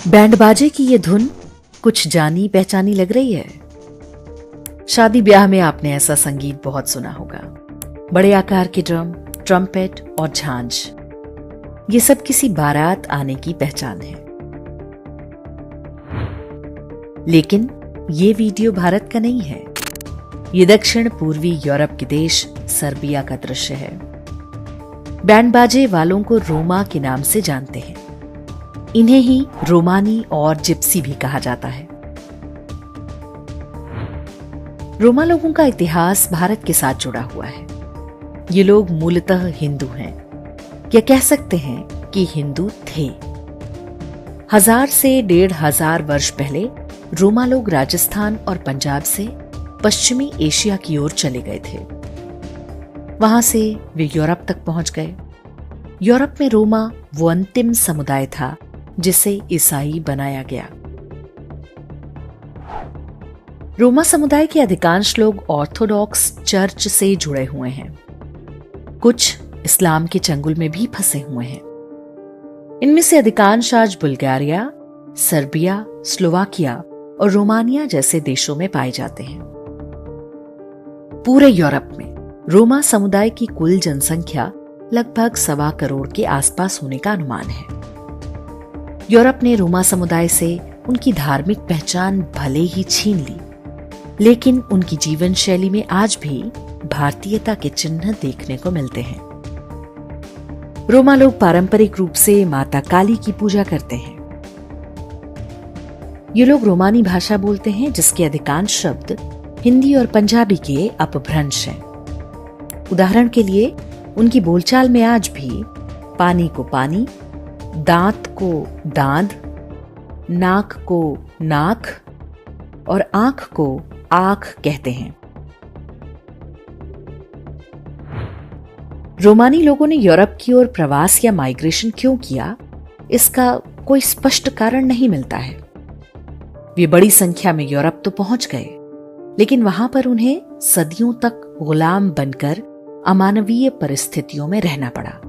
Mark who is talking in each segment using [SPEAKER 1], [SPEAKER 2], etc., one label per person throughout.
[SPEAKER 1] Band बाजे की ये धुन कुछ जानी पहचानी लग रही है। शादी ब्याह में आपने ऐसा संगीत बहुत सुना होगा। बड़े आकार के ड्रम, ट्रम्पेट और झांझ, ये सब किसी बारात आने की पहचान है। लेकिन ये वीडियो भारत का नहीं है। ये दक्षिण पूर्वी यूरोप के देश सर्बिया का दृश्य है। बैंड बाजे वालों को रोमा के नाम से जानते हैं। इन्हें ही रोमानी और जिप्सी भी कहा जाता है। रोमा लोगों का इतिहास भारत के साथ जुड़ा हुआ है। ये लोग मूलतः हिंदू हैं, या कह सकते हैं कि हिंदू थे। 1000 से 1500 वर्ष पहले रोमा लोग राजस्थान और पंजाब से पश्चिमी एशिया की ओर चले गए थे। वहां से वे यूरोप तक पहुंच गए। यूरोप में रोमा वो अंतिम समुदाय था जिसे ईसाई बनाया गया। रोमा समुदाय के अधिकांश लोग ऑर्थोडॉक्स चर्च से जुड़े हुए हैं। कुछ इस्लाम के चंगुल में भी फंसे हुए हैं। इनमें से अधिकांश आज बुल्गारिया, सर्बिया, स्लोवाकिया और रोमानिया जैसे देशों में पाए जाते हैं। पूरे यूरोप में रोमा समुदाय की कुल जनसंख्या लगभग 1.25 करोड़ के आसपास होने का अनुमान है। यूरोप ने रोमा समुदाय से उनकी धार्मिक पहचान भले ही छीन ली, लेकिन उनकी जीवन शैली में आज भी भारतीयता के चिन्ह देखने को मिलते हैं। रोमा लोग पारंपरिक रूप से माता काली की पूजा करते हैं। ये लोग रोमानी भाषा बोलते हैं, जिसके अधिकांश शब्द हिंदी और पंजाबी के अपभ्रंश हैं। उदाहरण के लिए उनकी बोलचाल में आज भी पानी को पानी, दांत को दांत, नाक को नाक और आंख को आंख कहते हैं। रोमानी लोगों ने यूरोप की ओर प्रवास या माइग्रेशन क्यों किया, इसका कोई स्पष्ट कारण नहीं मिलता है। वे बड़ी संख्या में यूरोप तो पहुंच गए, लेकिन वहां पर उन्हें सदियों तक गुलाम बनकर अमानवीय परिस्थितियों में रहना पड़ा।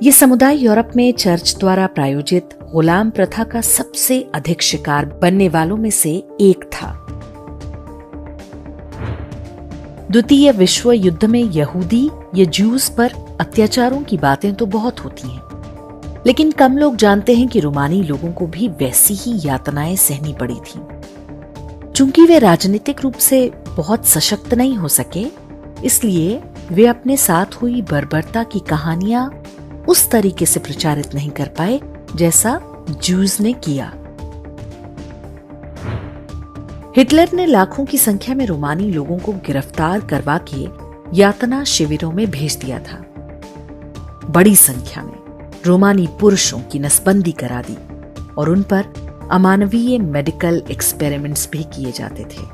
[SPEAKER 1] ये समुदाय यूरोप में चर्च द्वारा प्रायोजित गुलाम प्रथा का सबसे अधिक शिकार बनने वालों में से एक था। द्वितीय विश्व युद्ध में यहूदी या जूस पर अत्याचारों की बातें तो बहुत होती हैं, लेकिन कम लोग जानते हैं कि रोमानी लोगों को भी वैसी ही यातनाएं सहनी पड़ी थी। चूंकि वे राजनीतिक रूप से बहुत सशक्त नहीं हो सके, इसलिए वे अपने साथ हुई बर्बरता की कहानियां उस तरीके से प्रचारित नहीं कर पाए जैसा जूस ने किया। हिटलर ने लाखों की संख्या में रोमानी लोगों को गिरफ्तार करवा के यातना शिविरों में भेज दिया था। बड़ी संख्या में रोमानी पुरुषों की नसबंदी करा दी और उन पर अमानवीय मेडिकल एक्सपेरिमेंट्स भी किए जाते थे।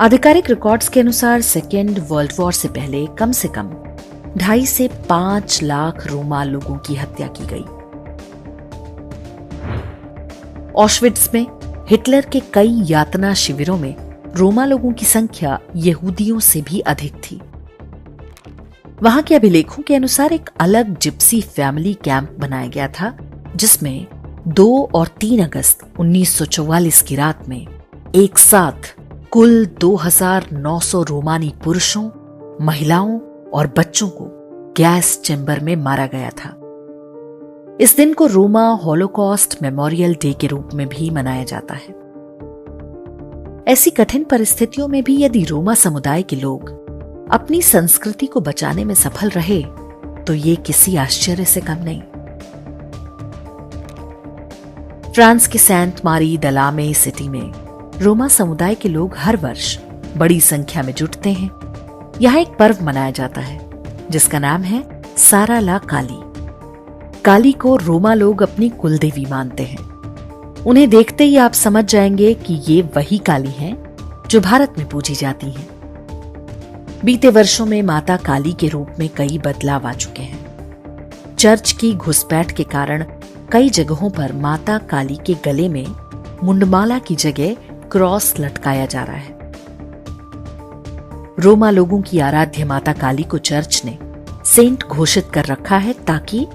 [SPEAKER 1] आधिकारिक रिकॉर्ड्स के अनुसार सेकेंड वर्ल्ड वॉर से पहले कम से कम 2.5 से 5 लाख रोमा लोगों की हत्या की गई। ऑशविट्स में हिटलर के कई यातना शिविरों में रोमा लोगों की संख्या यहूदियों से भी अधिक थी। वहां के अभिलेखों के अनुसार एक अलग जिप्सी फैमिली कैंप बनाया गया था, जिसमें 2 और 3 अगस्त 1944 की रात में एक साथ कुल 2900 रोमानी पुरुषों, महिलाओं और बच्चों को गैस चैम्बर में मारा गया था। इस दिन को रोमा हॉलोकॉस्ट मेमोरियल डे के रूप में भी मनाया जाता है। ऐसी कठिन परिस्थितियों में भी यदि रोमा समुदाय के लोग अपनी संस्कृति को बचाने में सफल रहे, तो ये किसी आश्चर्य से कम नहीं। फ्रांस के सेंट मारी द लामे सिटी में रोमा समुदाय के लोग हर वर्ष बड़ी संख्या में जुटते हैं। यहाँ एक पर्व मनाया जाता है जिसका नाम है सारा ला काली। काली को रोमा लोग अपनी कुलदेवी मानते हैं। उन्हें देखते ही आप समझ जाएंगे कि ये वही काली हैं जो भारत में पूजी जाती हैं। बीते वर्षों में माता काली के रूप में कई बदलाव आ चुके हैं। चर्च की घुसपैठ के कारण कई जगहों पर माता काली के गले में मुंडमाला की जगह क्रॉस लटकाया जा रहा है। रोमा लोगों की आराध्य माता काली को चर्च ने सेंट घोषित कर रखा है, ताकि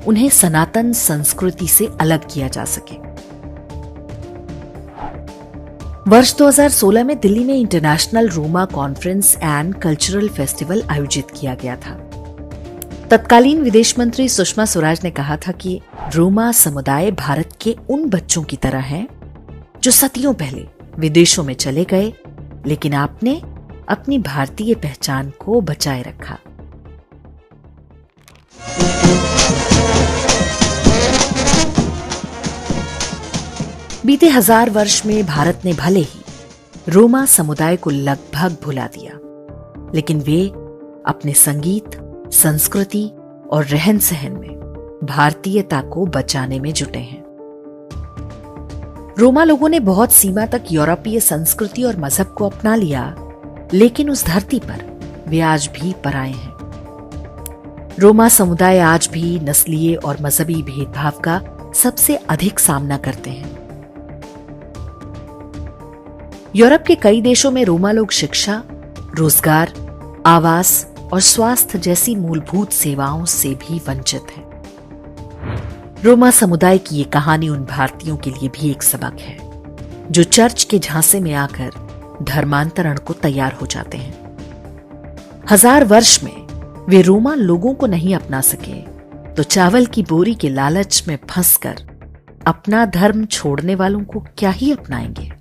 [SPEAKER 1] उन्हें सनातन संस्कृति से अलग किया जा सके। वर्ष 2016 में दिल्ली में international Roma conference and cultural festival आयोजित किया गया था। तत्कालीन विदेश मंत्री सुषमा स्वराज ने कहा था कि रोमा समुदाय भारत के उन बच्चों की तरह हैं जो सदियों पहले विदेशों में चले गए, लेकिन आपने अपनी भारतीय पहचान को बचाए रखा। बीते 1000 वर्ष में भारत ने भले ही रोमा समुदाय को लगभग भुला दिया, लेकिन वे अपने संगीत, संस्कृति और रहन सहन में भारतीयता को बचाने में जुटे हैं। रोमा लोगों ने बहुत सीमा तक यूरोपीय संस्कृति और मजहब को अपना लिया, लेकिन उस धरती पर वे आज भी पराए हैं। रोमा समुदाय आज भी नस्लीय और मजहबी भेदभाव का सबसे अधिक सामना करते हैं। यूरोप के कई देशों में रोमा लोग शिक्षा, रोजगार, आवास और स्वास्थ्य जैसी मूलभूत सेवाओं से भी वंचित हैं। रोमा समुदाय की ये कहानी उन भारतीयों के लिए भी एक सबक है जो चर्च के झांसे में आकर धर्मांतरण को तैयार हो जाते हैं। 1000 वर्ष में वे रोमा लोगों को नहीं अपना सके तो चावल की बोरी के लालच में फंसकर अपना धर्म छोड़ने वालों को क्या ही अपनाएंगे।